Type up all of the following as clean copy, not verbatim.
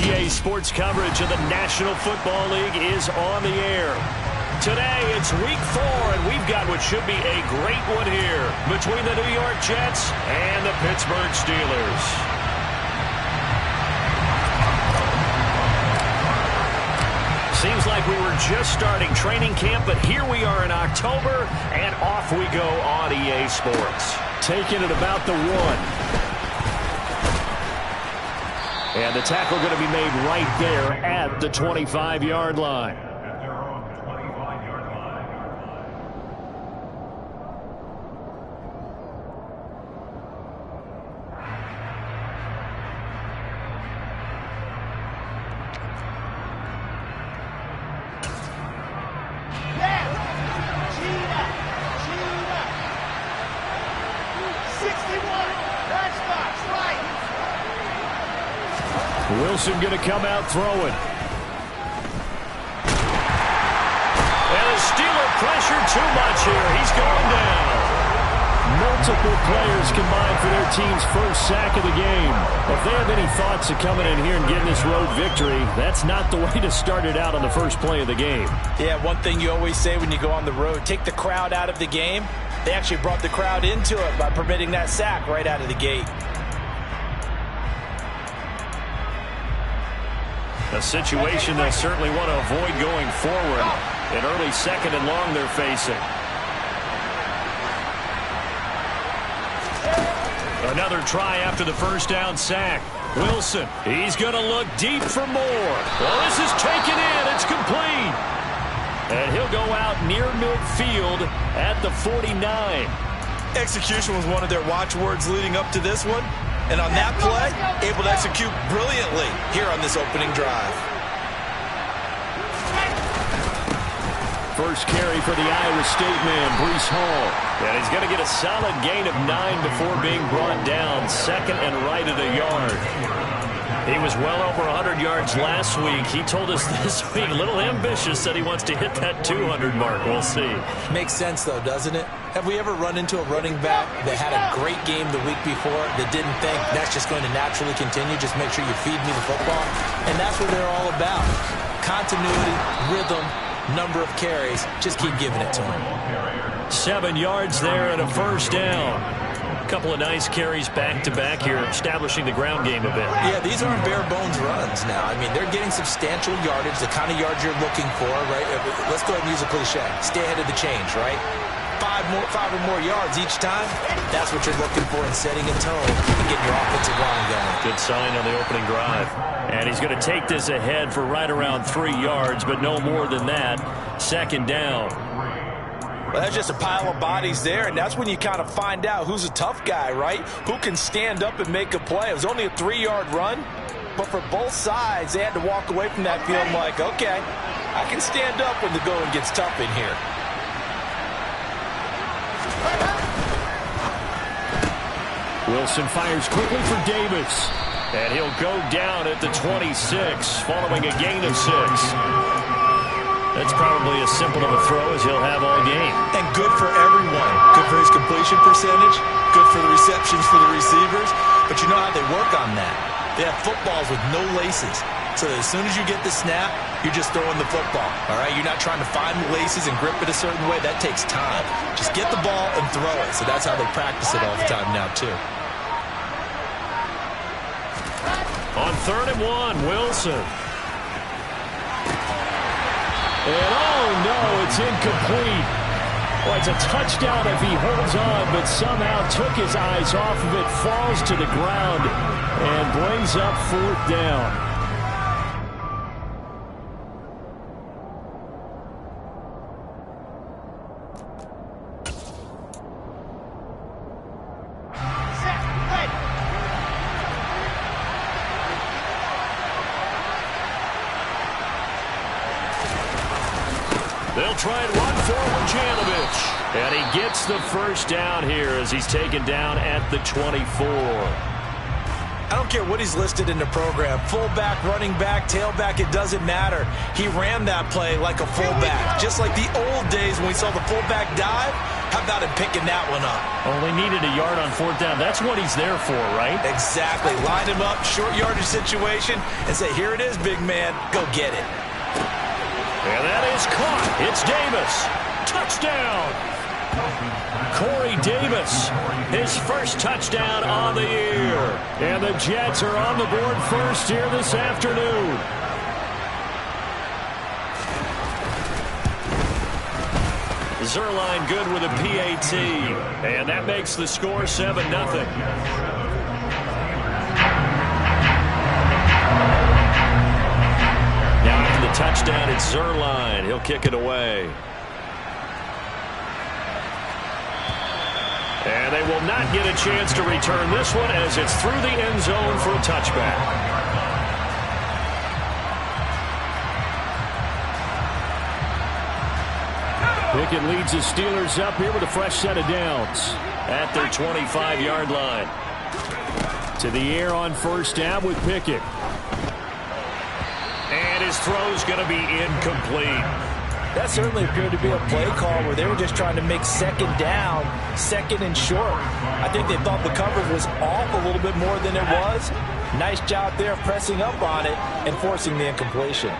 EA Sports coverage of the National Football League is on the air. Today, it's Week 4, and we've got what should be a great one here between the New York Jets and the Pittsburgh Steelers. Seems like we were just starting training camp, but here we are in October, and off we go on EA Sports. Taking it about the 1. And the tackle going to be made right there at the 25-yard line. Wilson going to come out throwing. And the Steeler pressure too much here. He's going down. Multiple players combined for their team's first sack of the game. If they have any thoughts of coming in here and getting this road victory, that's not the way to start it out on the first play of the game. Yeah, one thing you always say when you go on the road, take the crowd out of the game. They actually brought the crowd into it by permitting that sack right out of the gate. A situation they'll certainly want to avoid going forward. An early 2nd and long they're facing. Another try after the first down sack. Wilson, he's going to look deep for more. Well, this is taken in. It's complete. And he'll go out near midfield at the 49. Execution was one of their watchwords leading up to this one. And on that play, able to execute brilliantly here on this opening drive. First carry for the Iowa State man, Breece Hall. And he's going to get a solid gain of 9 before being brought down. 2nd and right at a yard. He was well over 100 yards last week. He told us this week, a little ambitious, said he wants to hit that 200 mark. We'll see. Makes sense, though, doesn't it? Have we ever run into a running back that had a great game the week before that didn't think that's just going to naturally continue? Just make sure you feed me the football. And that's what they're all about. Continuity, rhythm, number of carries. Just keep giving it to him. 7 yards there and a first down. A couple of nice carries back-to-back here, establishing the ground game a bit. Yeah, these aren't bare-bones runs now. I mean, they're getting substantial yardage, the kind of yards you're looking for, right? Let's go ahead and use a cliche. Stay ahead of the change, right? 5 or more yards each time. That's what you're looking for in setting a tone and getting your offensive line going. Good sign on the opening drive. And he's going to take this ahead for right around 3 yards, but no more than that. 2nd down. Well, that's just a pile of bodies there, and that's when you kind of find out who's a tough guy, right? Who can stand up and make a play. It was only a 3-yard run, but for both sides, they had to walk away from that feeling like, okay, I can stand up when the going gets tough in here. Wilson fires quickly for Davis, and he'll go down at the 26, following a gain of 6. That's probably as simple of a throw as he'll have all game. And good for everyone. Good for his completion percentage. Good for the receptions for the receivers. But you know how they work on that. They have footballs with no laces. So that as soon as you get the snap, you're just throwing the football. All right? You're not trying to find the laces and grip it a certain way. That takes time. Just get the ball and throw it. So that's how they practice it all the time now, too. On 3rd and 1, Wilson. And oh no, it's incomplete. Well, it's a touchdown if he holds on, but somehow took his eyes off of it, falls to the ground, and brings up 4th down. They'll try and run forward Janovich. And he gets the first down here as he's taken down at the 24. I don't care what he's listed in the program. Fullback, running back, tailback, it doesn't matter. He ran that play like a fullback. Just like the old days when we saw the fullback dive. How about him picking that one up? Only needed a yard on fourth down. That's what he's there for, right? Exactly. Line him up, short yardage situation, and say, here it is, big man. Go get it. And that is caught. It's Davis. Touchdown. Corey Davis, his first touchdown on the year. And the Jets are on the board first here this afternoon. Zerline good with a PAT. And that makes the score 7-0. Now after the touchdown, it's Zerline. He'll kick it away. And they will not get a chance to return this one as it's through the end zone for a touchback. Pickett leads the Steelers up here with a fresh set of downs at their 25-yard line. To the air on first down with Pickett. And his throw's going to be incomplete. That certainly appeared to be a play call where they were just trying to make second down, second and short. I think they thought the coverage was off a little bit more than it was. Nice job there pressing up on it and forcing the incompletion.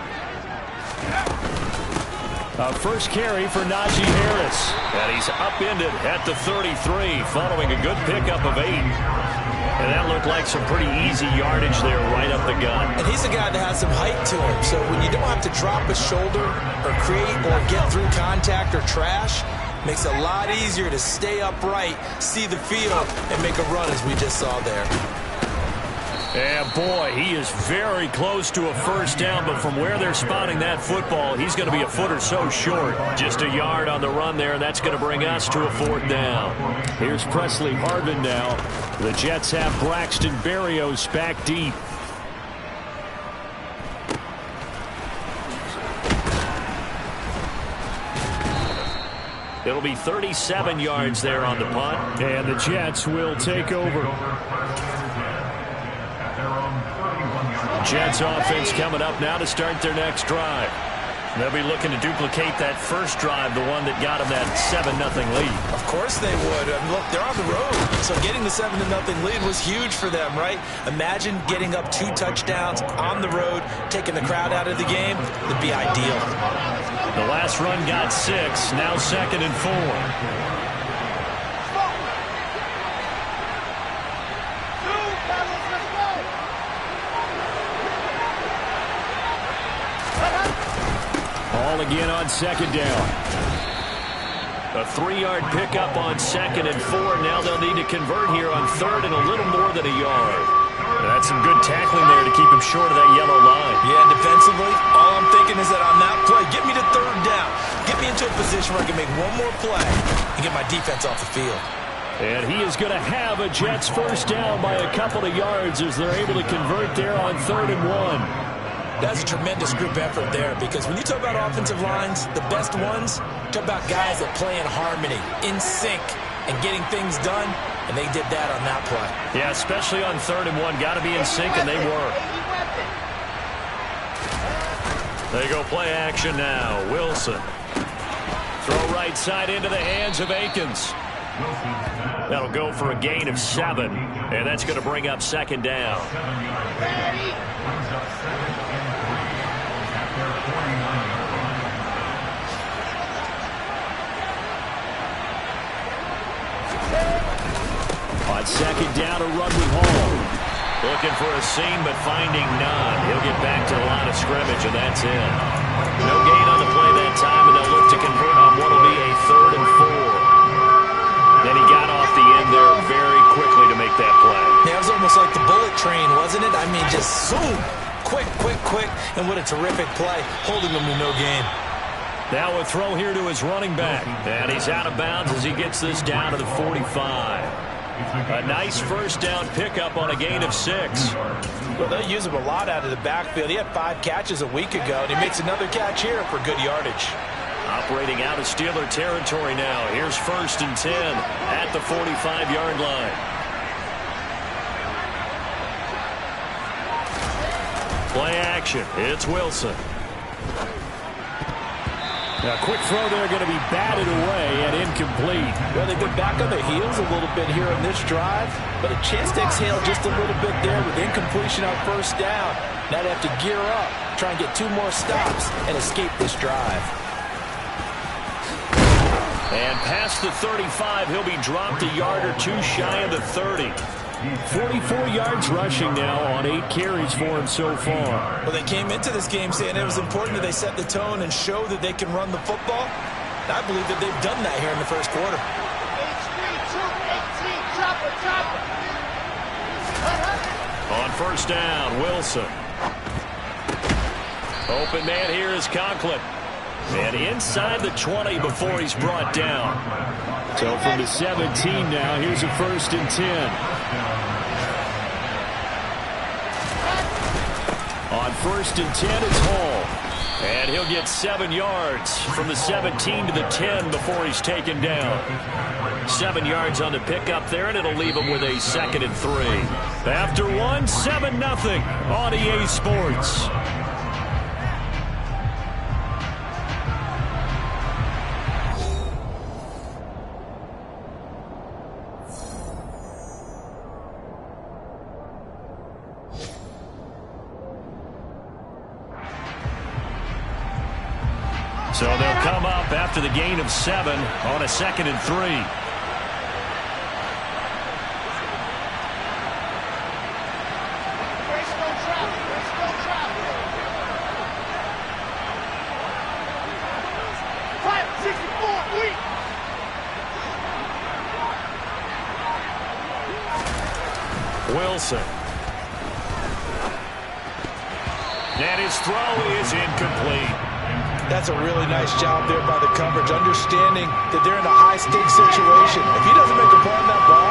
First carry for Najee Harris. And he's upended at the 33 following a good pickup of 8. And that looked like some pretty easy yardage there right up the gut. And he's a guy that has some height to him. So when you don't have to drop a shoulder or create or get through contact or trash, makes it a lot easier to stay upright, see the field, and make a run as we just saw there. And boy, he is very close to a first down, but from where they're spotting that football, he's going to be a foot or so short. Just a yard on the run there, and that's going to bring us to a fourth down. Here's Presley Harvin now. The Jets have Braxton Berrios back deep. It'll be 37 yards there on the punt, and the Jets will take over. Jets offense coming up now to start their next drive. They'll be looking to duplicate that first drive, the one that got them that 7-0 lead. Of course they would. I mean, look, they're on the road, so getting the 7-0 lead was huge for them, right? Imagine getting up 2 touchdowns on the road, taking the crowd out of the game. It'd be ideal. The last run got 6, now 2nd and 4. Again on second down. A 3-yard pickup on 2nd and 4. Now they'll need to convert here on 3rd and a little more than a yard. That's some good tackling there to keep him short of that yellow line. Yeah, defensively, all I'm thinking is that on that play, get me to 3rd down. Get me into a position where I can make one more play and get my defense off the field. And he is going to have a Jets first down by a couple of yards as they're able to convert there on 3rd and 1. That's a tremendous group effort there, because when you talk about offensive lines, the best ones, talk about guys that play in harmony, in sync, and getting things done, and they did that on that play. Yeah, especially on 3rd and 1. Got to be in sync, and they were. They go play action now. Wilson. Throw right side into the hands of Akins. That'll go for a gain of 7, and that's going to bring up 2nd down. On 2nd down, a run with Hall. Looking for a seam, but finding none. He'll get back to the line of scrimmage, and that's it. No gain on the play that time, and they'll look to convert on what will be a 3rd and 4. Then he got off the end there very quickly to make that play. Yeah, it was almost like the bullet train, wasn't it? I mean, just zoom. Quick, quick, quick. And what a terrific play, holding them to no gain. Now a throw here to his running back. And he's out of bounds as he gets this down to the 45. A nice first down pickup on a gain of 6. Well, they'll use him a lot out of the backfield. He had 5 catches a week ago, and he makes another catch here for good yardage. Operating out of Steeler territory now. Here's 1st and 10 at the 45-yard line. action. It's Wilson. A quick throw there going to be batted away and incomplete. Well, they've been back on their heels a little bit here on this drive, but a chance to exhale just a little bit there with incompletion on first down. Now they have to gear up, try and get 2 more stops, and escape this drive. And past the 35, he'll be dropped a yard or 2 shy of the 30. 44 yards rushing now on 8 carries for him so far. Well, they came into this game saying it was important that they set the tone and show that they can run the football. And I believe that they've done that here in the first quarter. On first down, Wilson. Open man here is Conklin. And inside the 20 before he's brought down. So from the 17 now, here's a 1st and 10. On 1st and 10, it's Hall. And he'll get 7 yards from the 17 to the 10 before he's taken down. 7 yards on the pickup there, and it'll leave him with a 2nd and 3. After 1, 7-0 on EA Sports. So they'll come up after the gain of 7 on a 2nd and 3. Wilson. And his throw is incomplete. That's a really nice job there by the coverage, understanding that they're in a high-stakes situation. If he doesn't make a play on that ball,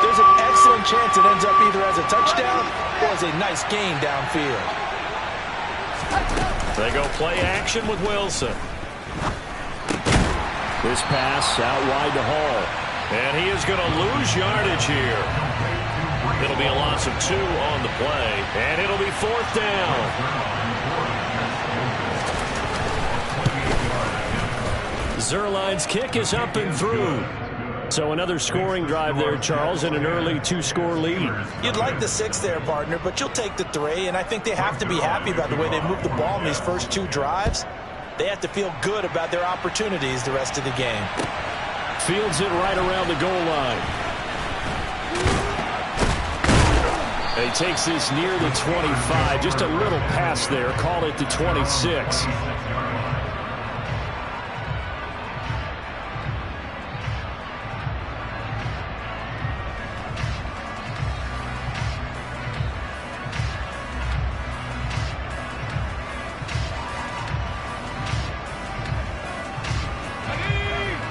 there's an excellent chance it ends up either as a touchdown or as a nice gain downfield. They go play action with Wilson. This pass out wide to Hall. And he is going to lose yardage here. It'll be a loss of 2 on the play, and it'll be 4th down. Zerline's kick is up and through. So another scoring drive there, Charles, and an early 2-score lead. You'd like the 6 there, partner, but you'll take the 3, and I think they have to be happy about the way they moved the ball in these first 2 drives. They have to feel good about their opportunities the rest of the game. Fields it right around the goal line. He takes this near the 25. Just a little pass there. Call it the 26.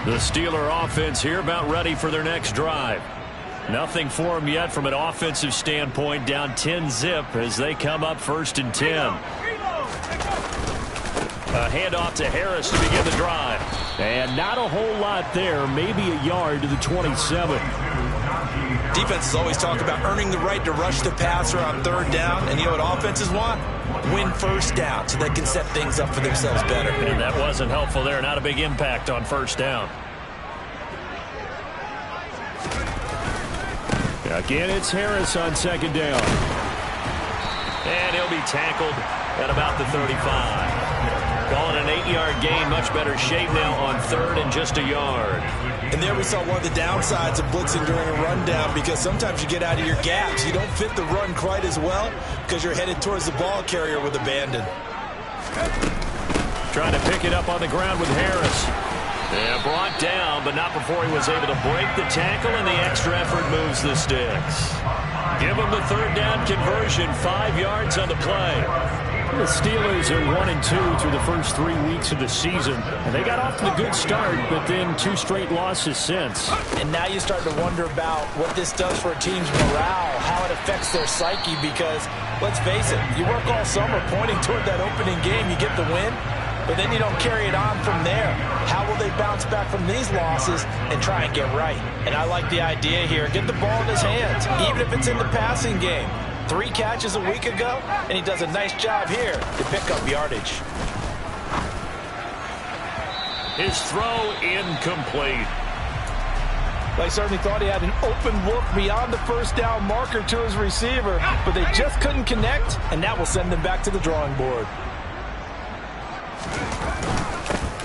The Steeler offense here about ready for their next drive. Nothing for them yet from an offensive standpoint. Down 10-zip as they come up 1st and 10. A handoff to Harris to begin the drive. And not a whole lot there. Maybe a yard to the 27. Defenses always talk about earning the right to rush the passer on 3rd down. And you know what offenses want? Win 1st down so they can set things up for themselves better. And that wasn't helpful there. Not a big impact on 1st down. Again, it's Harris on 2nd down. And he'll be tackled at about the 35. Calling an 8-yard gain. Much better shape now on 3rd and just a yard. And there we saw one of the downsides of blitzing during a rundown, because sometimes you get out of your gaps. You don't fit the run quite as well because you're headed towards the ball carrier with abandon. Trying to pick it up on the ground with Harris. Yeah, brought down, but not before he was able to break the tackle, and the extra effort moves the sticks. Give him the 3rd down conversion, 5 yards on the play. The Steelers are 1-2 through the first 3 weeks of the season, and they got off to a good start, but then 2 straight losses since. And now you start to wonder about what this does for a team's morale, how it affects their psyche, because, let's face it, you work all summer pointing toward that opening game, you get the win, but then you don't carry it on from there. How will they bounce back from these losses and try and get right? And I like the idea here. Get the ball in his hands, even if it's in the passing game. 3 catches a week ago, and he does a nice job here to pick up yardage. His throw incomplete. They certainly thought he had an open look beyond the first down marker to his receiver, but they just couldn't connect, and that will send them back to the drawing board.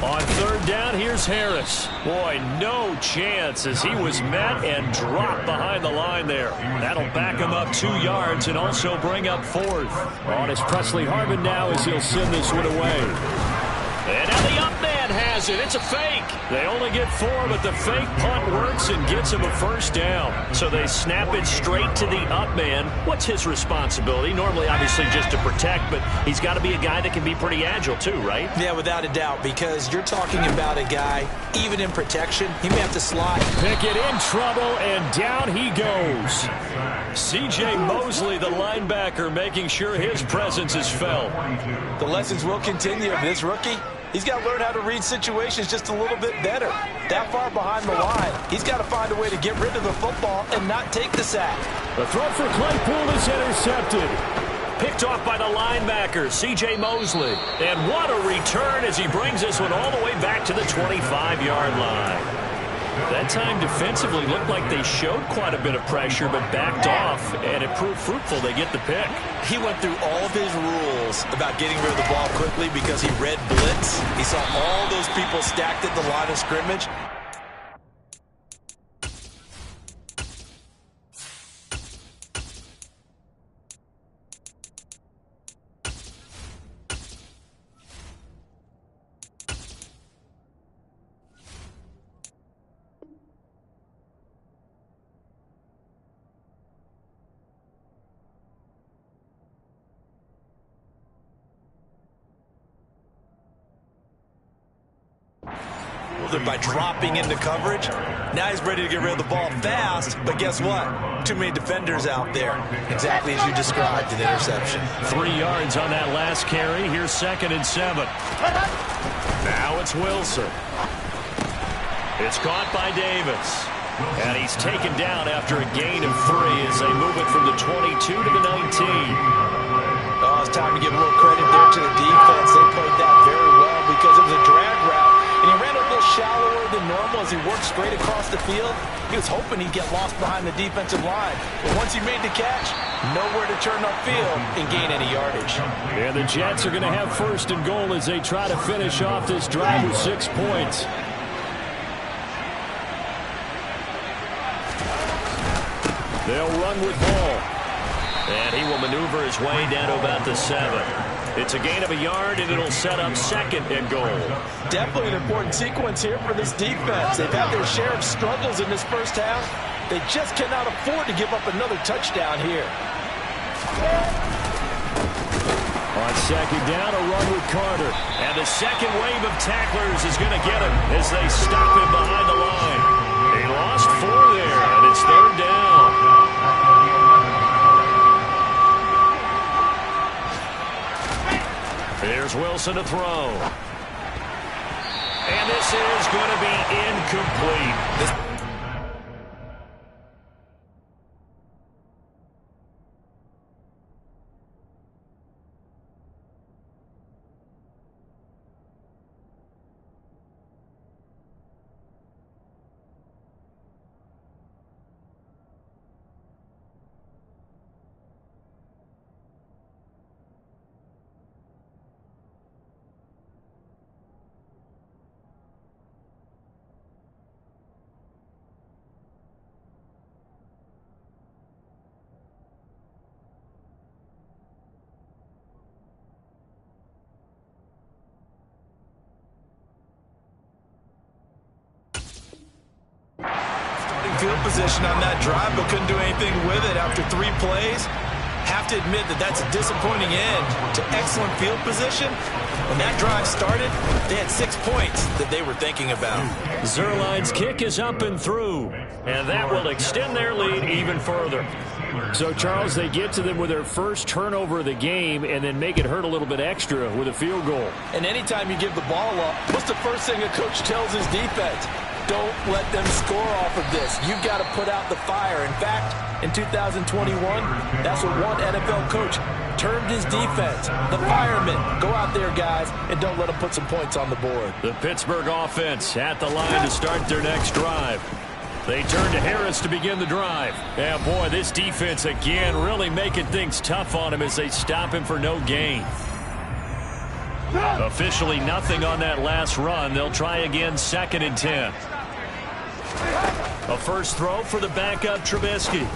On 3rd down, here's Harris. Boy, no chance as he was met and dropped behind the line there. That'll back him up 2 yards and also bring up 4th. On is Presley Harvin now as he'll send this one away. And now the up man has it. It's a fake. They only get 4, but the fake punt works and gets him a 1st down. So they snap it straight to the up man. What's his responsibility? Normally, obviously, just to protect, but he's got to be a guy that can be pretty agile too, right? Yeah, without a doubt, because you're talking about a guy, even in protection, he may have to slide. Pickett in trouble, and down he goes. C.J. Mosley, the linebacker, making sure his presence is felt. The lessons will continue of this rookie. He's got to learn how to read situations just a little bit better. That far behind the line, he's got to find a way to get rid of the football and not take the sack. The throw for Claypool is intercepted. Picked off by the linebacker, C.J. Mosley. And what a return as he brings this one all the way back to the 25-yard line. That time defensively looked like they showed quite a bit of pressure but backed off, and it proved fruitful. They get the pick. He went through all of his rules about getting rid of the ball quickly because he read blitz. He saw all those people stacked at the line of scrimmage. By dropping into coverage. Now he's ready to get rid of the ball fast, but guess what? Too many defenders out there. Exactly as you described, an interception. 3 yards on that last carry. Here's 2nd and 7. Now it's Wilson. It's caught by Davis. And he's taken down after a gain of 3 as they move it from the 22 to the 19. Oh, it's time to give a little credit there to the defense. They played that very well because it was a drag route. And he ran a little shallower than normal as he worked straight across the field. He was hoping he'd get lost behind the defensive line. But once he made the catch, nowhere to turn upfield and gain any yardage. And the Jets are going to have 1st and goal as they try to finish off this drive with 6 points. They'll run with ball. And he will maneuver his way down to about the 7. It's a gain of a yard, and it'll set up 2nd and goal. Definitely an important sequence here for this defense. They've had their share of struggles in this first half. They just cannot afford to give up another touchdown here. On 2nd down, a run with Carter. And the second wave of tacklers is going to get him as they stop him behind the line. They lost 4 there, and it's 3rd down. There's Wilson to throw. And this is going to be incomplete. Field position on that drive, but couldn't do anything with it after 3 plays. Have to admit that that's a disappointing end to excellent field position. When that drive started, they had 6 points that they were thinking about. Zerline's kick is up and through, and that will extend their lead even further. So, Charles, they get to them with their first turnover of the game and then make it hurt a little bit extra with a field goal. And anytime you give the ball up, what's the first thing a coach tells his defense? don't let them score off of this. You've got to put out the fire. In fact, in 2021, that's what one NFL coach termed his defense. The firemen. Go out there, guys, and don't let them put some points on the board. The Pittsburgh offense at the line to start their next drive. They turn to Harris to begin the drive. Yeah, boy, this defense again really making things tough on him as they stop him for no gain. Officially nothing on that last run. They'll try again, 2nd and 10. A first throw for the backup Trubisky.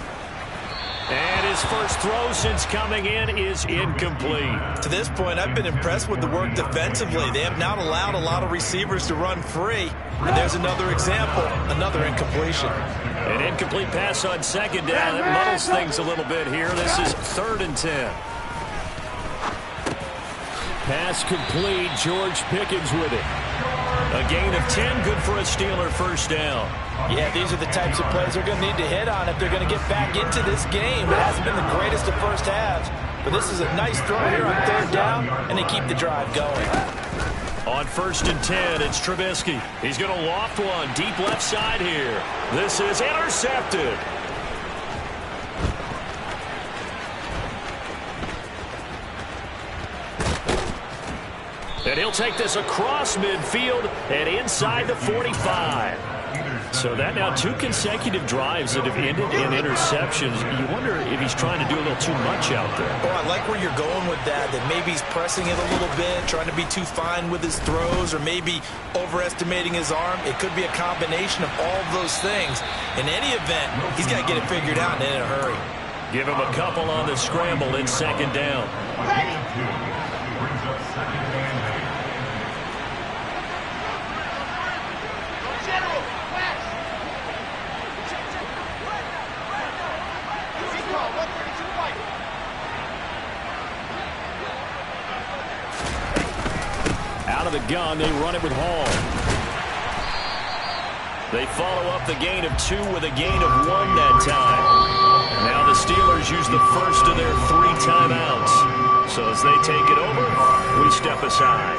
And his first throw since coming in is incomplete. To this point, I've been impressed with the work defensively. They have not allowed a lot of receivers to run free. And there's another example, another incompletion. An incomplete pass on 2nd down. That muddles things a little bit here. This is 3rd and 10. Pass complete. George Pickens with it. A gain of 10, good for a Steeler first down. Yeah, these are the types of plays they're going to need to hit on if they're going to get back into this game. It hasn't been the greatest of first halves, but this is a nice throw here on 3rd down, and they keep the drive going. On 1st and 10, it's Trubisky. He's going to loft one deep left side here. This is intercepted. And he'll take this across midfield and inside the 45. So that now 2 consecutive drives that have ended in interceptions. You wonder if he's trying to do a little too much out there. Oh, I like where you're going with that maybe he's pressing it a little bit, trying to be too fine with his throws, or maybe overestimating his arm. It could be a combination of all of those things. In any event, he's got to get it figured out and in a hurry. Give him a couple on the scramble in 2nd down. Out of the gun, they run it with Hall. They follow up the gain of 2 with a gain of 1 that time. Now the Steelers use the first of their 3 timeouts. So as they take it over, we step aside.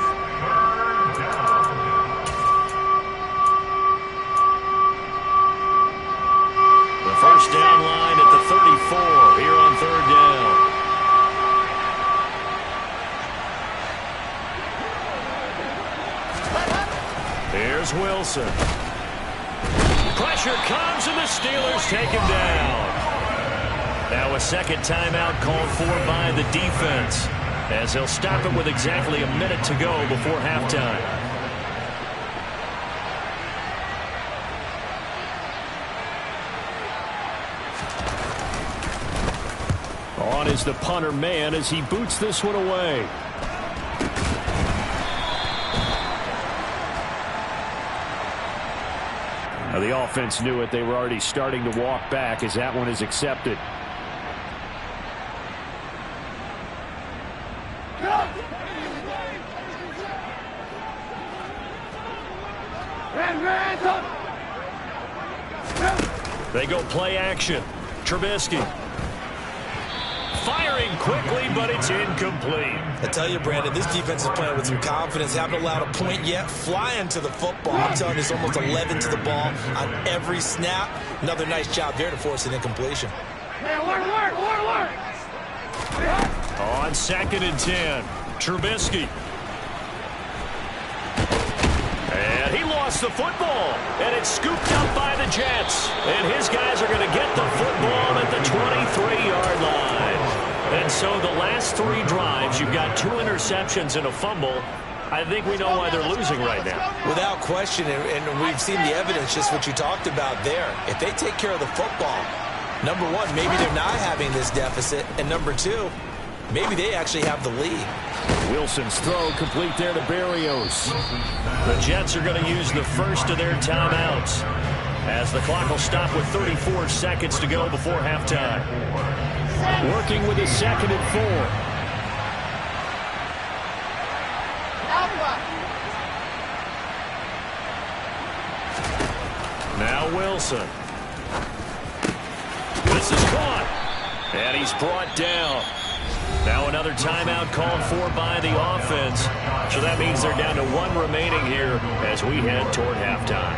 The first down line at the 34 here on 3rd down. Here's Wilson. Pressure comes and the Steelers take him down. Now a 2nd timeout called for by the defense, as they'll stop it with exactly a minute to go before halftime. On is the punter man as he boots this one away. Now the offense knew it. They were already starting to walk back as that one is accepted. They go play action. Trubisky. Firing quickly, but it's incomplete. I tell you, Brandon, this defense is playing with some confidence. Haven't allowed a point yet. Flying to the football. I'm telling you, it's almost 11 to the ball on every snap. Another nice job there to force an incompletion. On 2nd and 10, Trubisky. And he lost the football, and it's scooped up by the Jets. And his guys are going to get the football at the 23-yard line. And so the last 3 drives, you've got 2 interceptions and a fumble. I think we know why they're losing right now. Without question, and we've seen the evidence, just what you talked about there. If they take care of the football, number 1, maybe they're not having this deficit, and number 2, maybe they actually have the lead. Wilson's throw complete there to Berrios. The Jets are going to use the first of their timeouts, as the clock will stop with 34 seconds to go before halftime. Working with his 2nd and 4. Now Wilson. This is caught. And he's brought down. Now another timeout called for by the offense. So that means they're down to 1 remaining here as we head toward halftime.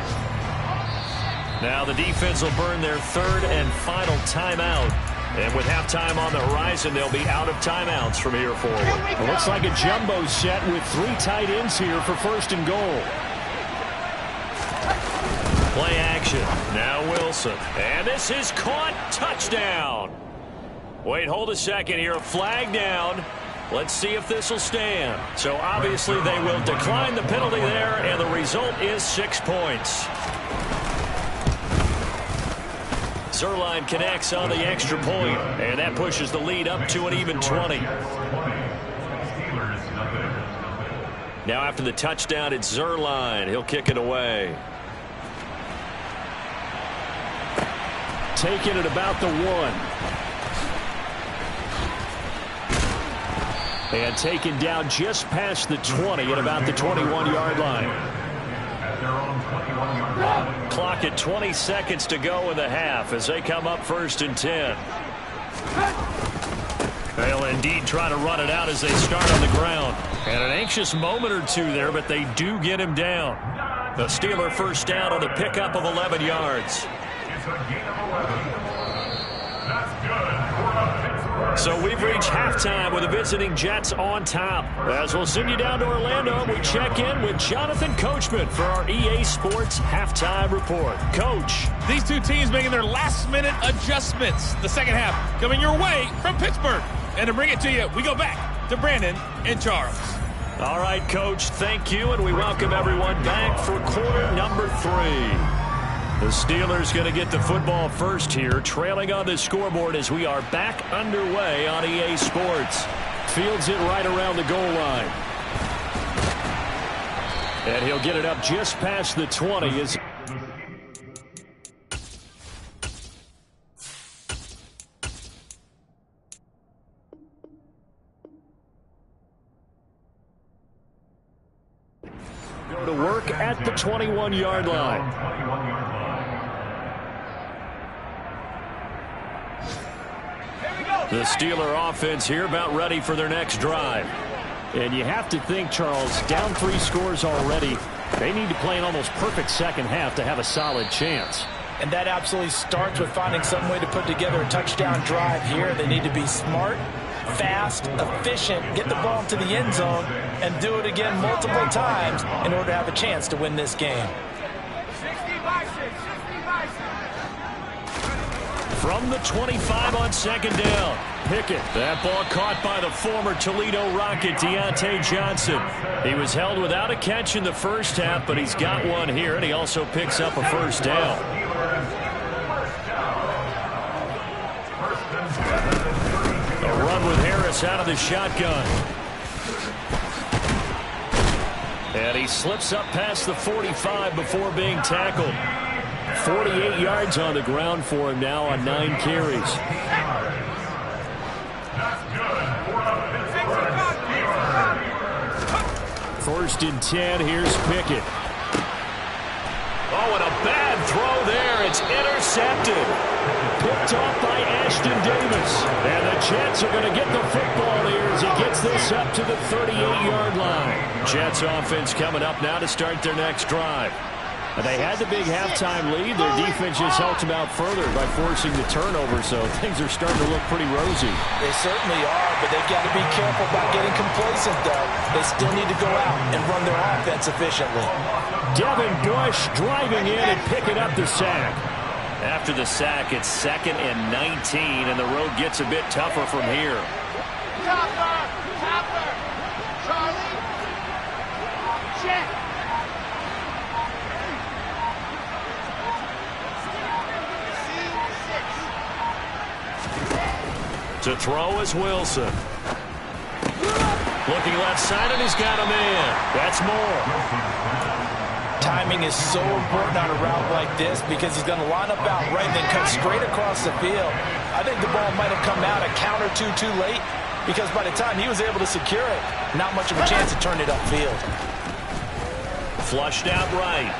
Now the defense will burn their third and final timeout. And with halftime on the horizon, they'll be out of timeouts from here forward. It looks like a jumbo set with 3 tight ends here for first and goal. Play action. Now Wilson. And this is caught. Touchdown. Wait, hold a second here. A flag down. Let's see if this will stand. So obviously they will decline the penalty there, and the result is 6 points. Zerline connects on the extra point, and that pushes the lead up to an even 20. Now after the touchdown, it's Zerline. He'll kick it away. Taking it about the 1. And taken down just past the 20 at about the 21-yard line. Clock at 20 seconds to go in the half as they come up first and 10. They'll indeed try to run it out as they start on the ground. And an anxious moment or two there, but they do get him down. The Steeler first down on the pickup of 11 yards. So we've reached halftime with the visiting Jets on top. As we'll send you down to Orlando, we check in with Jonathan Coachman for our EA Sports Halftime Report. Coach. These two teams making their last-minute adjustments. The second half coming your way from Pittsburgh. And to bring it to you, we go back to Brandon and Charles. All right, Coach, thank you, and we welcome everyone back for quarter number 3. The Steelers going to get the football first here, trailing on the scoreboard as we are back underway on EA Sports. Fields it right around the goal line. And he'll get it up just past the 20 as go to work at the 21-yard line. The Steeler offense here about ready for their next drive. And you have to think, Charles, down 3 scores already. They need to play an almost perfect second half to have a solid chance. And that absolutely starts with finding some way to put together a touchdown drive here. They need to be smart, fast, efficient, get the ball to the end zone, and do it again multiple times in order to have a chance to win this game. From the 25 on second down, Pickett. That ball caught by the former Toledo Rocket, Deontay Johnson. He was held without a catch in the first half, but he's got one here, and he also picks up a first down. A run with Harris out of the shotgun. And he slips up past the 45 before being tackled. 48 yards on the ground for him now on 9 carries. First and 10, here's Pickett. Oh, and a bad throw there. It's intercepted. Picked off by Ashton Davis. And the Jets are going to get the football here as he gets this up to the 38-yard line. Jets offense coming up now to start their next drive. They had the big halftime lead. Their defense just helped them out further by forcing the turnover, so things are starting to look pretty rosy. They certainly are, but they've got to be careful about getting complacent, though. They still need to go out and run their offense efficiently. Devin Bush driving in and picking up the sack. After the sack, it's 2nd and 19, and the road gets a bit tougher from here. Chopper! Charlie! Check! To throw is Wilson. Looking left side, and he's got a man. That's Moore. Timing is so important on a route like this because he's going to line up out right and then cut straight across the field. I think the ball might have come out a count or two too late because by the time he was able to secure it, not much of a chance to turn it upfield. Flushed out right.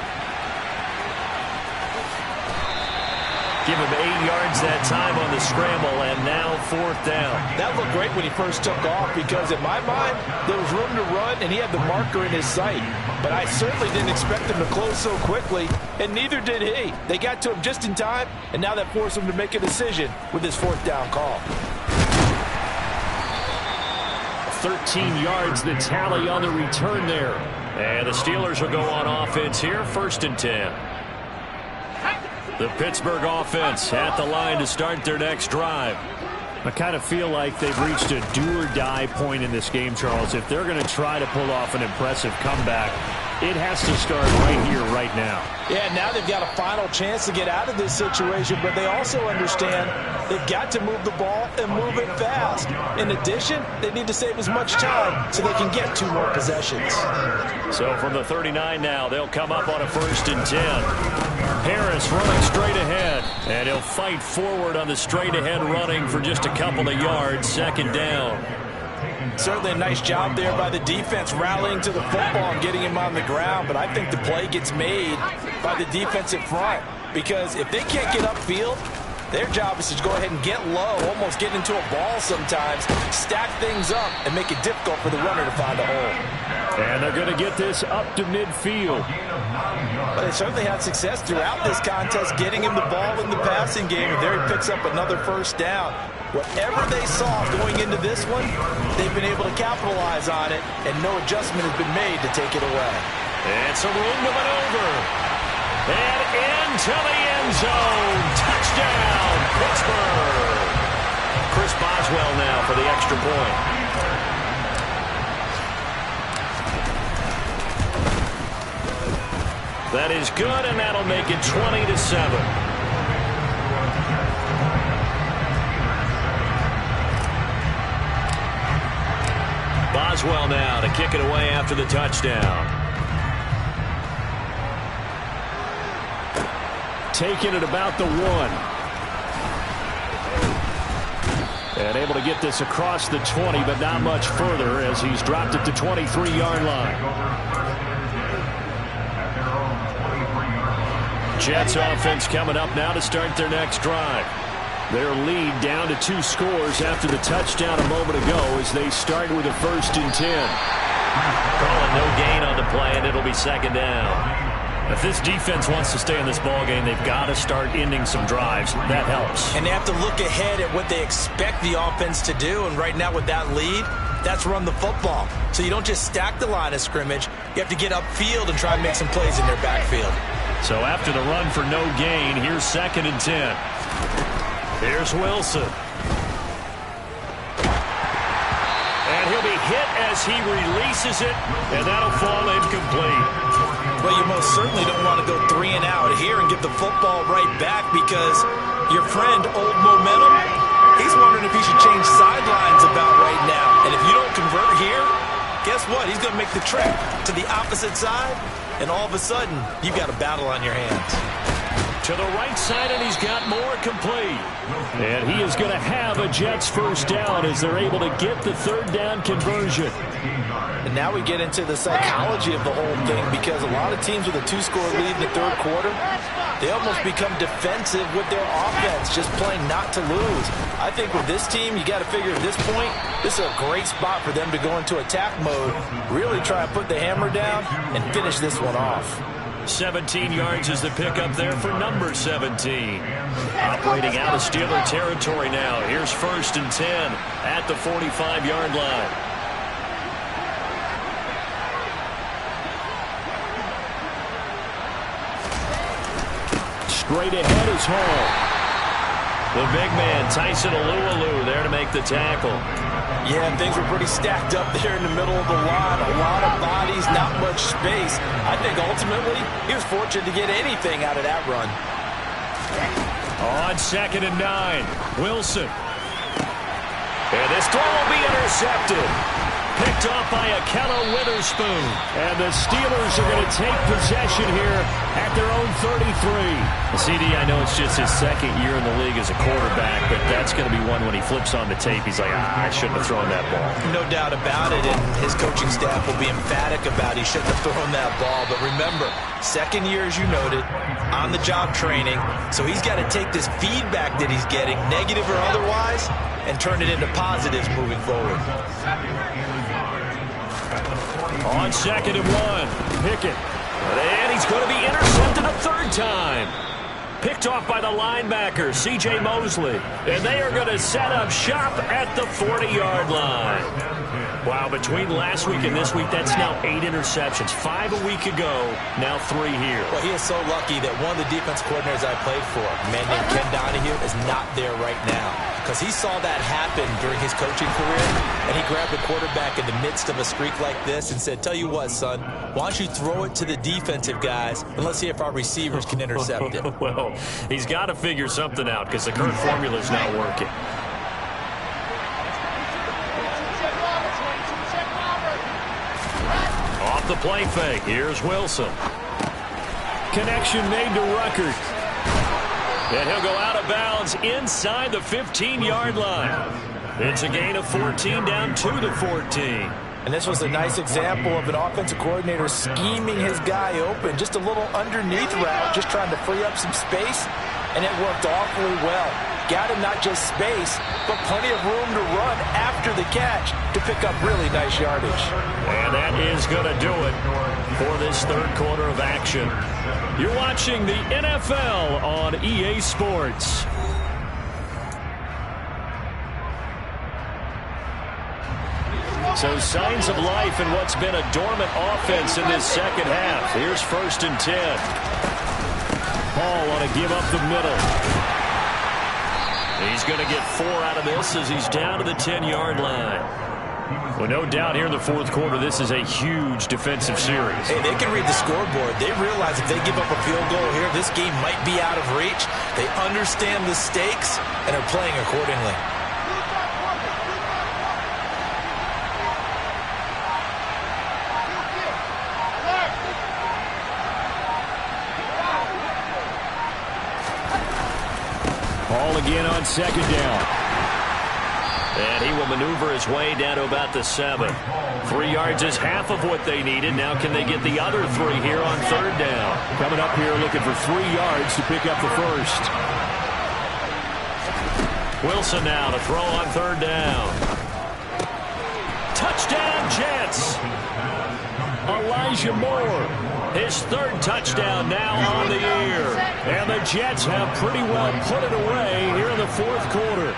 Give him 8 yards that time on the scramble, and now 4th down. That looked great when he first took off because, in my mind, there was room to run, and he had the marker in his sight. But I certainly didn't expect him to close so quickly, and neither did he. They got to him just in time, and now that forced him to make a decision with his 4th down call. 13 yards the tally on the return there. And the Steelers will go on offense here, 1st and 10. The Pittsburgh offense at the line to start their next drive. I kind of feel like they've reached a do-or-die point in this game, Charles. If they're going to try to pull off an impressive comeback, it has to start right here, right now. Yeah, now they've got a final chance to get out of this situation, but they also understand they've got to move the ball and move it fast. In addition, they need to save as much time so they can get 2 more possessions. So from the 39 now, they'll come up on a 1st and 10. Harris running straight ahead, and he'll fight forward on the straight-ahead running for just a couple of yards, 2nd down. Certainly a nice job there by the defense rallying to the football and getting him on the ground, but I think the play gets made by the defensive front because if they can't get upfield, their job is to go ahead and get low, almost get into a ball sometimes, stack things up, and make it difficult for the runner to find a hole. And they're going to get this up to midfield. But they certainly had success throughout this contest getting him the ball in the passing game, and there he picks up another 1st down. Whatever they saw going into this one, they've been able to capitalize on it, and no adjustment has been made to take it away. And some room to maneuver. And into the end zone. Touchdown, Pittsburgh. Chris Boswell now for the extra point. That is good, and that'll make it 20-7. Boswell now to kick it away after the touchdown. Taking it about the 1. And able to get this across the 20, but not much further as he's dropped it to 23-yard line. Jets offense coming up now to start their next drive. Their lead down to 2 scores after the touchdown a moment ago as they start with a 1st and 10. Calling no gain on the play, and it'll be 2nd down. If this defense wants to stay in this ballgame, they've got to start ending some drives. That helps. And they have to look ahead at what they expect the offense to do. And right now with that lead, that's run the football. So you don't just stack the line of scrimmage. You have to get upfield and try and make some plays in their backfield. So after the run for no gain, here's 2nd and 10. Here's Wilson. And he'll be hit as he releases it, and that'll fall incomplete. Well, you most certainly don't want to go 3 and out here and get the football right back because your friend, Old Momentum, he's wondering if he should change sidelines about right now. And if you don't convert here, guess what? He's going to make the trek to the opposite side, and all of a sudden, you've got a battle on your hands. To the right side, and he's got more complete. And he is going to have a Jets 1st down as they're able to get the 3rd down conversion. And now we get into the psychology of the whole thing because a lot of teams with a 2-score lead in the 3rd quarter, they almost become defensive with their offense, just playing not to lose. I think with this team, you got to figure at this point, this is a great spot for them to go into attack mode, really try to put the hammer down and finish this one off. 17 yards is the pickup there for number 17. Operating out of Steeler territory now. Here's 1st and 10 at the 45-yard line. Straight ahead is Hall. The big man, Tyson Alualu, there to make the tackle. Yeah, things were pretty stacked up there in the middle of the line. A lot of bodies, not much space. I think ultimately he was fortunate to get anything out of that run. On 2nd and 9, Wilson. And this throw will be intercepted. Picked off by Akello Witherspoon. And the Steelers are going to take possession here at their own CD, I know it's just his second year in the league as a quarterback, but that's going to be one when he flips on the tape, he's like, I shouldn't have thrown that ball. No doubt about it, and his coaching staff will be emphatic about he shouldn't have thrown that ball. But remember, second year, as you noted, on-the-job training, so he's got to take this feedback that he's getting, negative or otherwise, and turn it into positives moving forward. On 2nd and 1, Pickett. And he's going to be intercepted a third time. Picked off by the linebacker, C.J. Mosley. And they are going to set up shop at the 40-yard line. Wow, between last week and this week, that's now 8 interceptions. 5 a week ago, now 3 here. Well, he is so lucky that one of the defense coordinators I played for, a man named Ken Donahue, is not there right now. Because he saw that happen during his coaching career, and he grabbed the quarterback in the midst of a streak like this and said, tell you what, son, why don't you throw it to the defensive guys, and let's see if our receivers can intercept it. Well, he's got to figure something out because the current formula is not working. Off the play fake. Here's Wilson. Connection made to Ruckert. And he'll go out of bounds inside the 15-yard line. It's a gain of 14, down 2 to 14. And this was a nice example of an offensive coordinator scheming his guy open. Just a little underneath route, just trying to free up some space, and it worked awfully well. Got him not just space, but plenty of room to run after the catch to pick up really nice yardage. And that is going to do it for this third quarter of action. You're watching the NFL on EA Sports. So signs of life in what's been a dormant offense in this second half. Here's 1st and 10. Hall want to give up the middle. He's going to get 4 out of this as he's down to the 10-yard line. Well, no doubt here in the fourth quarter, this is a huge defensive series. Hey, they can read the scoreboard. They realize if they give up a field goal here, this game might be out of reach. They understand the stakes and are playing accordingly. Ball again on 2nd down. And he will maneuver his way down to about the 7. 3 yards is half of what they needed. Now can they get the other 3 here on 3rd down? Coming up here looking for 3 yards to pick up the first. Wilson now to throw on 3rd down. Touchdown Jets. Elijah Moore. His 3rd touchdown now on the year. And the Jets have pretty well put it away here in the fourth quarter.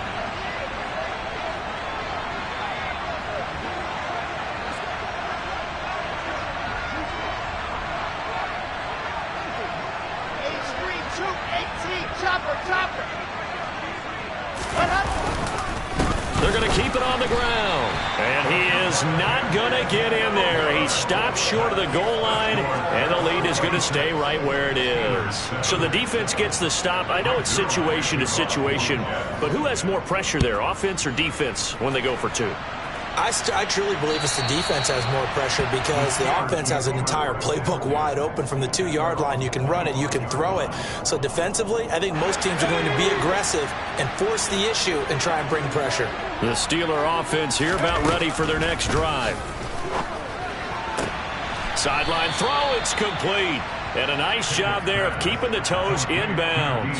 They're going to keep it on the ground. And he is not going to get in there. He stops short of the goal line, and the lead is going to stay right where it is. So the defense gets the stop. I know it's situation to situation, but who has more pressure there, offense or defense, when they go for 2? I truly believe it's the defense has more pressure because the offense has an entire playbook wide open from the 2-yard line. You can run it, you can throw it. So defensively, I think most teams are going to be aggressive and force the issue and try and bring pressure. The Steeler offense here about ready for their next drive. Sideline throw, it's complete. And a nice job there of keeping the toes inbounds.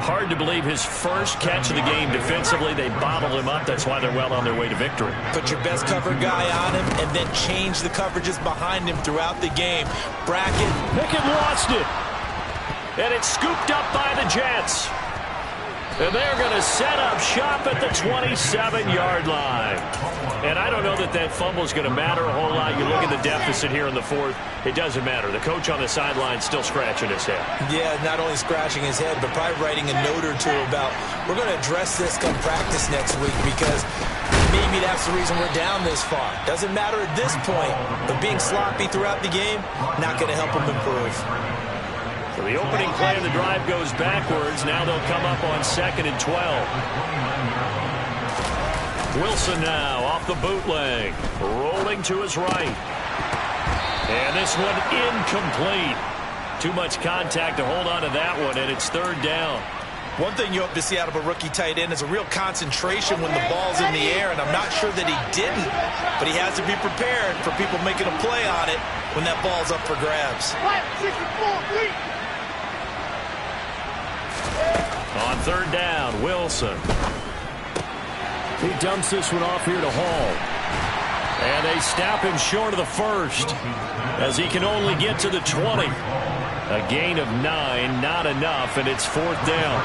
Hard to believe his first catch of the game defensively. They bottled him up. That's why they're well on their way to victory. Put your best cover guy on him and then change the coverages behind him throughout the game. Bracket. Pickett lost it. And it's scooped up by the Jets. And they're going to set up shop at the 27-yard line. And I don't know that that fumble is going to matter a whole lot. You look at the deficit here in the fourth. It doesn't matter. The coach on the sideline still scratching his head. Yeah, not only scratching his head, but probably writing a note or two about, we're going to address this come practice next week because maybe that's the reason we're down this far. Doesn't matter at this point, but being sloppy throughout the game, not going to help him improve. So the opening play of the drive goes backwards. Now they'll come up on 2nd and 12. Wilson now off the bootleg. Rolling to his right. And this one incomplete. Too much contact to hold on to that one, and it's third down. One thing you hope to see out of a rookie tight end is a real concentration when the ball's in the air, and I'm not sure that he didn't, but he has to be prepared for people making a play on it when that ball's up for grabs. On third down, Wilson. He dumps this one off here to Hall. And they stop him short of the first as he can only get to the 20. A gain of 9, not enough, and it's fourth down.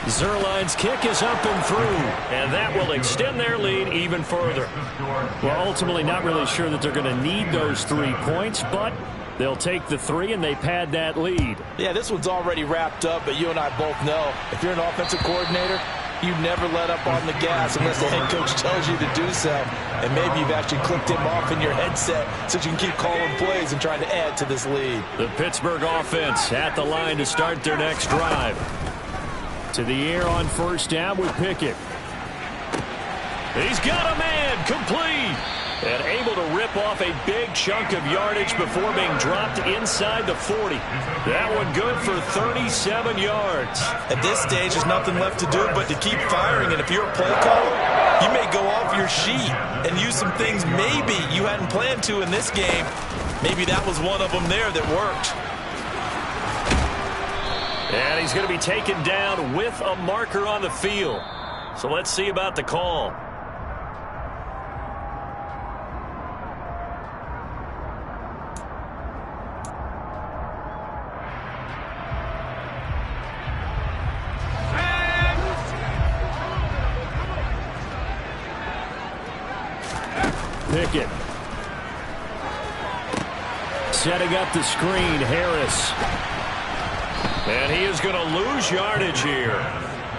Zerline's kick is up and through, and that will extend their lead even further. Well, ultimately not really sure that they're going to need those 3 points, but they'll take the 3 and they pad that lead. Yeah, this one's already wrapped up, but you and I both know if you're an offensive coordinator, you never let up on the gas unless the head coach tells you to do so. And maybe you've actually clicked him off in your headset so you can keep calling plays and trying to add to this lead. The Pittsburgh offense at the line to start their next drive. To the air on first down with Pickett. He's got a man, complete. And able to rip off a big chunk of yardage before being dropped inside the 40. That one good for 37 yards. At this stage, there's nothing left to do but to keep firing. And if you're a play caller, you may go off your sheet and use some things maybe you hadn't planned to in this game. Maybe that was one of them there that worked. And he's going to be taken down with a marker on the field. So let's see about the call. Pickett. Setting up the screen, Harris. And he is going to lose yardage here.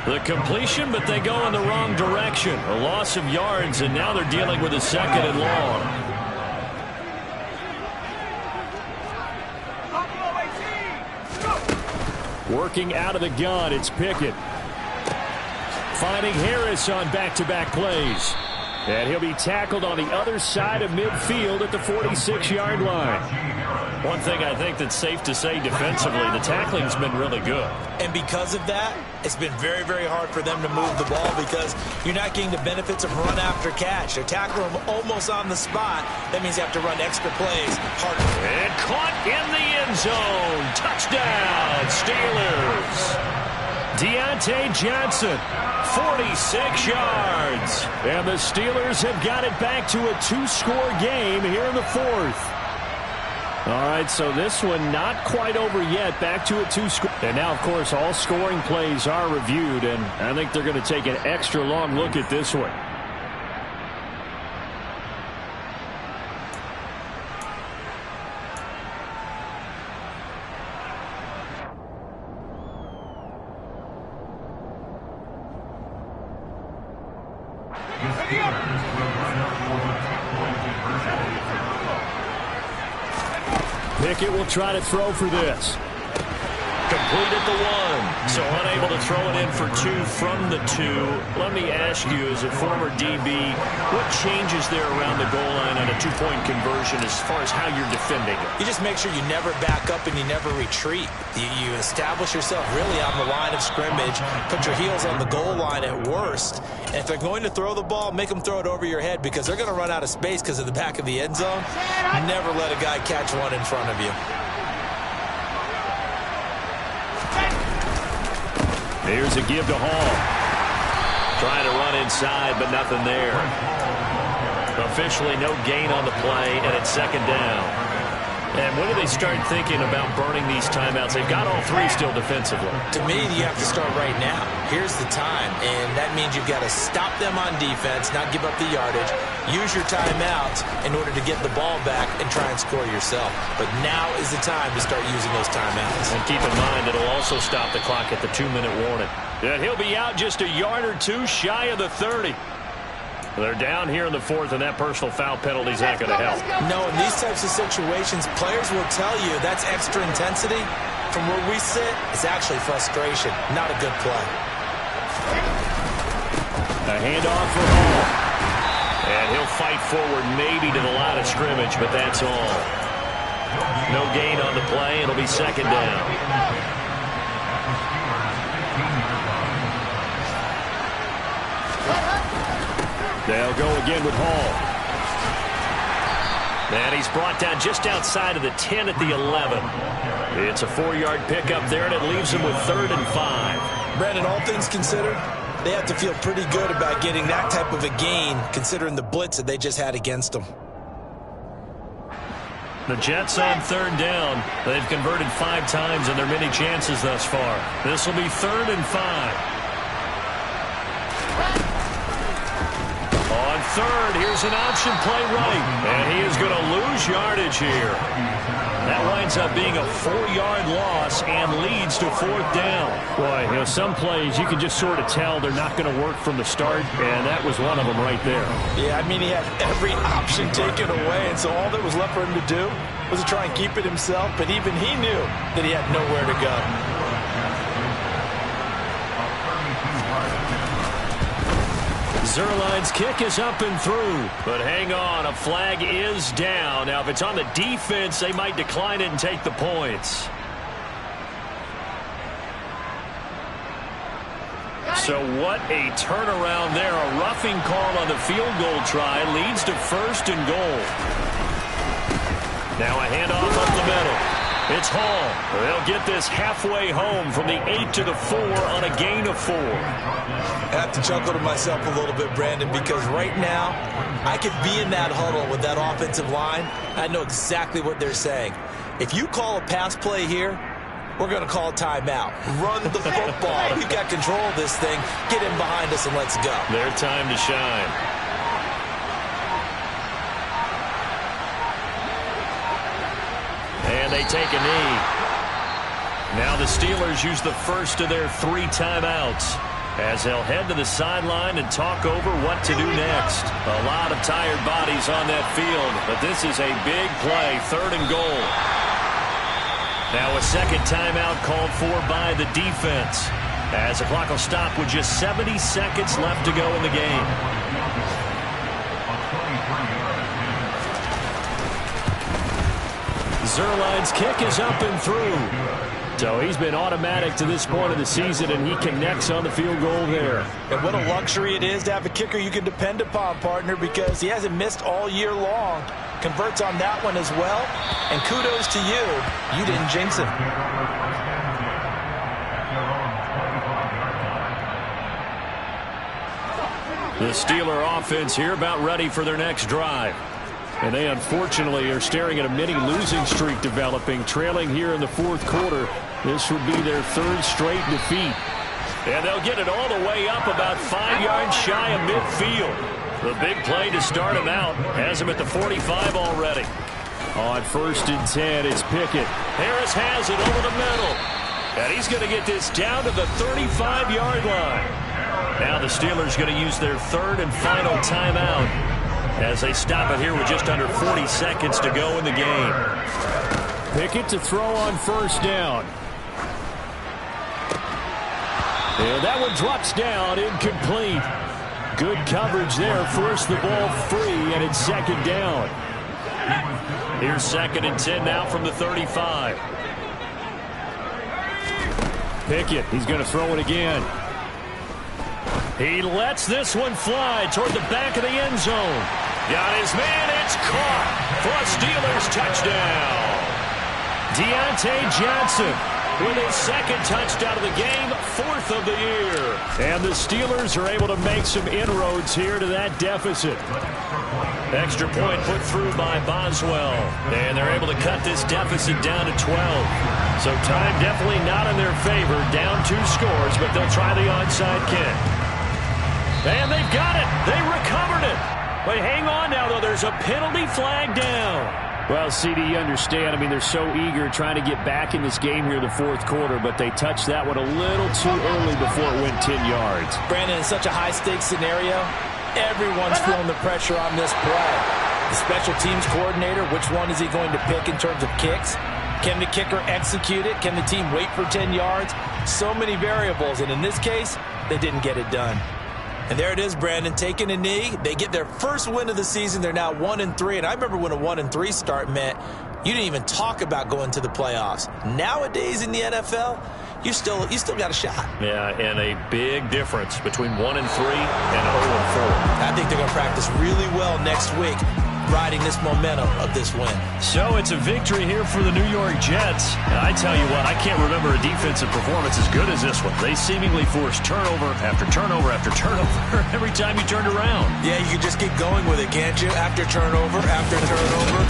The completion, but they go in the wrong direction. A loss of yards, and now they're dealing with a second and long. Working out of the gun, it's Pickett. Finding Harris on back-to-back plays. And he'll be tackled on the other side of midfield at the 46-yard line. One thing I think that's safe to say defensively, the tackling's been really good. And because of that, it's been very, very hard for them to move the ball because you're not getting the benefits of run after catch. They're tackling them almost on the spot. That means you have to run extra plays harder. And caught in the end zone. Touchdown, Steelers. Deontay Johnson, 46 yards. And the Steelers have got it back to a 2-score game here in the fourth. All right, so this one not quite over yet. Back to a 2-score. And now, of course, all scoring plays are reviewed, and I think they're going to take an extra long look at this one. Pickett will try to throw for this. Completed the 1. So unable to throw it in for 2 from the 2. Let me ask you, as a former DB, what changes there around the goal line on a 2-point conversion as far as how you're defending it? You just make sure you never back up and you never retreat. You establish yourself really on the line of scrimmage, put your heels on the goal line at worst, and if they're going to throw the ball, make them throw it over your head because they're going to run out of space because of the back of the end zone. Never let a guy catch one in front of you. Here's a give to Hall. Trying to run inside, but nothing there. Officially no gain on the play, and it's second down. And when do they start thinking about burning these timeouts? They've got all 3 still defensively. To me, you have to start right now. Here's the time, and that means you've got to stop them on defense, not give up the yardage, use your timeouts in order to get the ball back and try and score yourself. But now is the time to start using those timeouts. And keep in mind, it'll also stop the clock at the 2-minute warning. And he'll be out just a yard or 2 shy of the 30. They're down here in the fourth, and that personal foul penalty is not going to help. No, in these types of situations, players will tell you that's extra intensity. From where we sit, it's actually frustration, not a good play. A handoff for Hall. And he'll fight forward maybe to the line of scrimmage, but that's all. No gain on the play. It'll be second down. They'll go again with Hall. And he's brought down just outside of the 10 at the 11. It's a 4-yard pickup there, and it leaves him with 3rd and 5. Brandon, all things considered, they have to feel pretty good about getting that type of a gain, considering the blitz that they just had against them. The Jets on 3rd down. They've converted 5 times in their many chances thus far. This will be 3rd and 5. On 3rd, here's an option play right. And he is going to lose yardage here. That winds up being a 4-yard loss and leads to 4th down. Boy, some plays you can just sort of tell they're not going to work from the start, and that was one of them right there. Yeah, I mean, he had every option taken away, and so all that was left for him to do was to try and keep it himself, but even he knew that he had nowhere to go. Zerline's kick is up and through, but hang on, a flag is down. Now, if it's on the defense, they might decline it and take the points. So what a turnaround there. A roughing call on the field goal try leads to 1st and goal. Now a handoff up the middle. It's Hall. They'll get this halfway home from the 8 to the 4 on a gain of 4. I have to chuckle to myself a little bit, Brandon, because right now I could be in that huddle with that offensive line. I know exactly what they're saying. If you call a pass play here, we're going to call a timeout. Run the football. We've got control of this thing. Get in behind us and let's go. Their time to shine. And they take a knee. Now the Steelers use the first of their 3 timeouts as they'll head to the sideline and talk over what to do next. A lot of tired bodies on that field, but this is a big play, 3rd and goal. Now a second timeout called for by the defense as the clock will stop with just 70 seconds left to go in the game. Zerline's kick is up and through. So he's been automatic to this point of the season, and he connects on the field goal there. And what a luxury it is to have a kicker you can depend upon, partner, because he hasn't missed all year long. Converts on that one as well. And kudos to you. You didn't jinx him. The Steeler offense here about ready for their next drive. And they unfortunately are staring at a mini losing streak developing, trailing here in the 4th quarter. This would be their 3rd straight defeat. And they'll get it all the way up about 5 yards shy of midfield. The big play to start them out has them at the 45 already. On 1st and 10, it's Pickett. Harris has it over the middle. And he's going to get this down to the 35-yard line. Now the Steelers going to use their 3rd and final timeout as they stop it here with just under 40 seconds to go in the game. Pickett to throw on 1st down. And that one drops down, incomplete. Good coverage there, forced the ball free, and it's 2nd down. Here's 2nd and 10 now from the 35. Pickett, he's going to throw it again. He lets this one fly toward the back of the end zone. Got his man, it's caught for a Steelers touchdown. Deontay Johnson with his 2nd touchdown of the game, 4th of the year. And the Steelers are able to make some inroads here to that deficit. Extra point put through by Boswell. And they're able to cut this deficit down to 12. So time definitely not in their favor. Down 2 scores, but they'll try the onside kick. And they've got it. They recovered it. But hang on now, though. There's a penalty flag down. Well, CD, you understand. I mean, they're so eager trying to get back in this game here in the 4th quarter, but they touched that one a little too early before it went 10 yards. Brandon, in such a high-stakes scenario, everyone's feeling the pressure on this play. The special teams coordinator, which one is he going to pick in terms of kicks? Can the kicker execute it? Can the team wait for 10 yards? So many variables, and in this case, they didn't get it done. And there it is, Brandon, taking a knee. They get their first win of the season. They're now 1-3. And I remember when a 1-3 start meant you didn't even talk about going to the playoffs. Nowadays in the NFL, you still got a shot. Yeah, and a big difference between 1-3 and 0-4. I think they're going to practice really well next week, riding this momentum of this win. So it's a victory here for the New York Jets. And I tell you what, I can't remember a defensive performance as good as this one. They seemingly forced turnover after turnover after turnover every time you turned around. Yeah, you can just keep going with it, can't you? After turnover after turnover.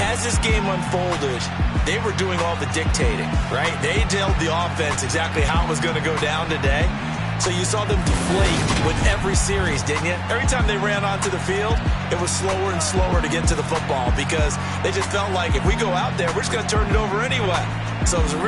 As this game unfolded, they were doing all the dictating, right? They told the offense exactly how it was going to go down today. So you saw them deflate with every series, didn't you? Every time they ran onto the field, it was slower and slower to get to the football because they just felt like if we go out there, we're just going to turn it over anyway. So it was a